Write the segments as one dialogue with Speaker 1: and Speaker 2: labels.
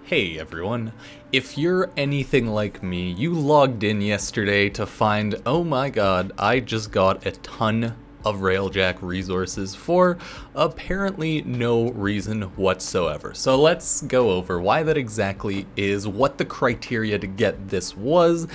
Speaker 1: Hey everyone, if you're anything like me, you logged in yesterday to find, oh my god, I just got a ton of Railjack resources for apparently no reason whatsoever. So let's go over why that exactly is, what the criteria to get this was,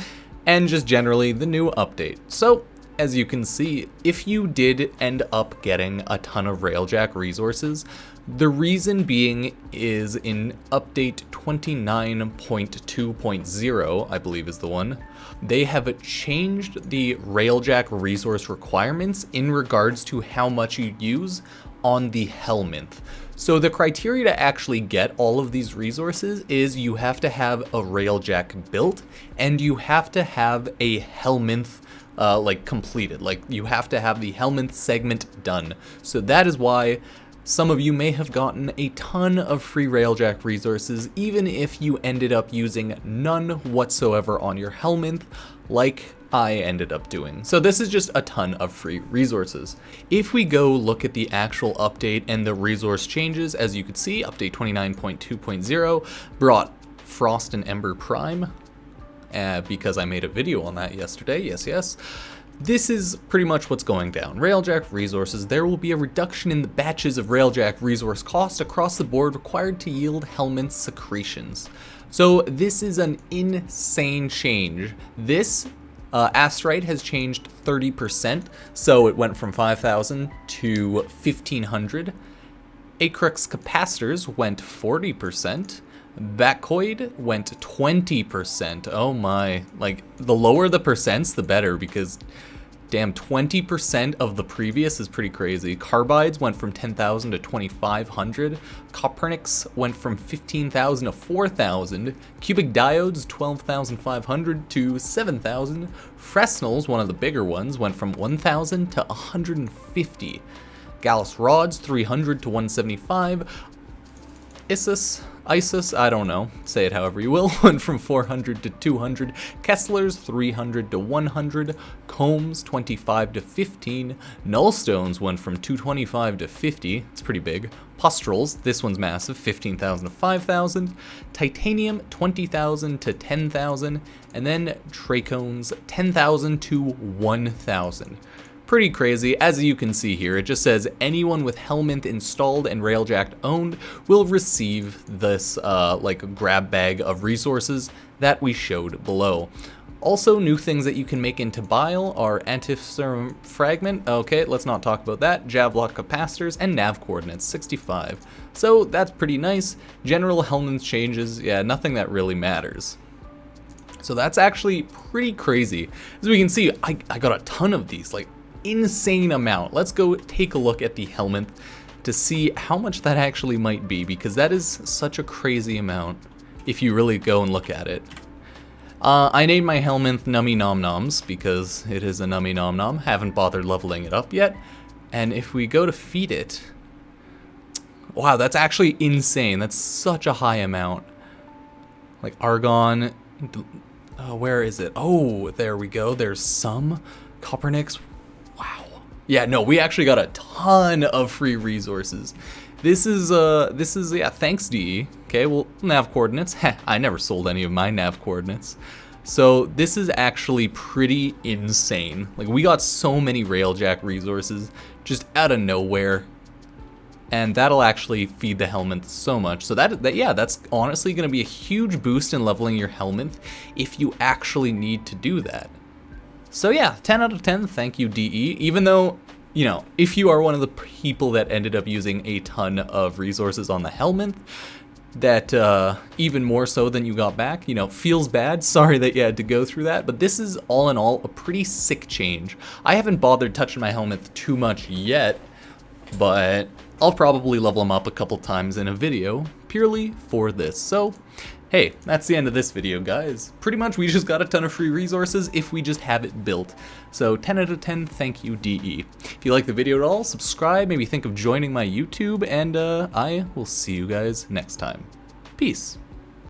Speaker 1: and just generally the new update. So as you can see, if you did end up getting a ton of Railjack resources, the reason being is in update 29.2.0, I believe is the one, they have changed the Railjack resource requirements in regards to how much you use on the Helminth. So the criteria to actually get all of these resources is you have to have a Railjack built and you have to have a Helminth completed. Like you have to have the Helminth segment done. So that is why some of you may have gotten a ton of free Railjack resources, even if you ended up using none whatsoever on your Helminth, like I ended up doing. So this is just a ton of free resources. If we go look at the actual update and the resource changes, as you can see, update 29.2.0 brought Frost and Ember Prime, because I made a video on that yesterday, yes. This is pretty much what's going down. Railjack resources, there will be a reduction in the batches of Railjack resource cost across the board required to yield Helminth secretions. So this is an insane change. This Asterite has changed 30%, so it went from 5,000 to 1,500. Aucrux Capacitors went 40%. Bracoid went 20%. Oh my, like the lower the percents, the better, because damn, 20% of the previous is pretty crazy. Carbides went from 10,000 to 2,500. Copernics went from 15,000 to 4,000. Cubic Diodes, 12,500 to 7,000. Fresnels, one of the bigger ones, went from 1,000 to 150. Gallos Rods, 300 to 175. Isis, I don't know, say it however you will, went from 400 to 200, Kesslers 300 to 100, Komms 25 to 15, Nullstones went from 225 to 50, it's pretty big, Pustrels, this one's massive, 15,000 to 5,000, Titanium 20,000 to 10,000, and then Trachons 10,000 to 1,000. Pretty crazy. As you can see here, it just says anyone with Helminth installed and Railjack owned will receive this grab bag of resources that we showed below. Also, new things that you can make into Bile are Antiserum Fragment, okay, let's not talk about that, Javlok Capacitors, and Nav Coordinates, 65. So that's pretty nice. General Helminth changes, yeah, nothing that really matters. So that's actually pretty crazy. As we can see, I got a ton of these, like, insane amount. Let's go take a look at the Helminth to see how much that actually might be, because that is such a crazy amount if you really go and look at it. I named my Helminth Nummy Nom Noms because it is a Nummy Nom Nom. Haven't bothered leveling it up yet. And if we go to feed it, wow, that's actually insane. That's such a high amount. Like Argon, where is it? Oh, there we go. There's some Copernics. Wow. Yeah, no, we actually got a ton of free resources. This is yeah, thanks DE. Okay, well, Nav Coordinates. Heh, I never sold any of my Nav Coordinates. So this is actually pretty insane. Like, we got so many Railjack resources just out of nowhere. And that'll actually feed the Helminth so much. So yeah, that's honestly going to be a huge boost in leveling your Helminth if you actually need to do that. So yeah, 10 out of 10, thank you DE, even though, you know, if you are one of the people that ended up using a ton of resources on the Helminth, that even more so than you got back, you know, feels bad, sorry that you had to go through that, but this is all in all a pretty sick change. I haven't bothered touching my Helminth too much yet, but I'll probably level them up a couple times in a video, purely for this. So, hey, that's the end of this video, guys. Pretty much we just got a ton of free resources if we just have it built. So 10 out of 10, thank you DE. If you like the video at all, subscribe, maybe think of joining my YouTube, and I will see you guys next time. Peace.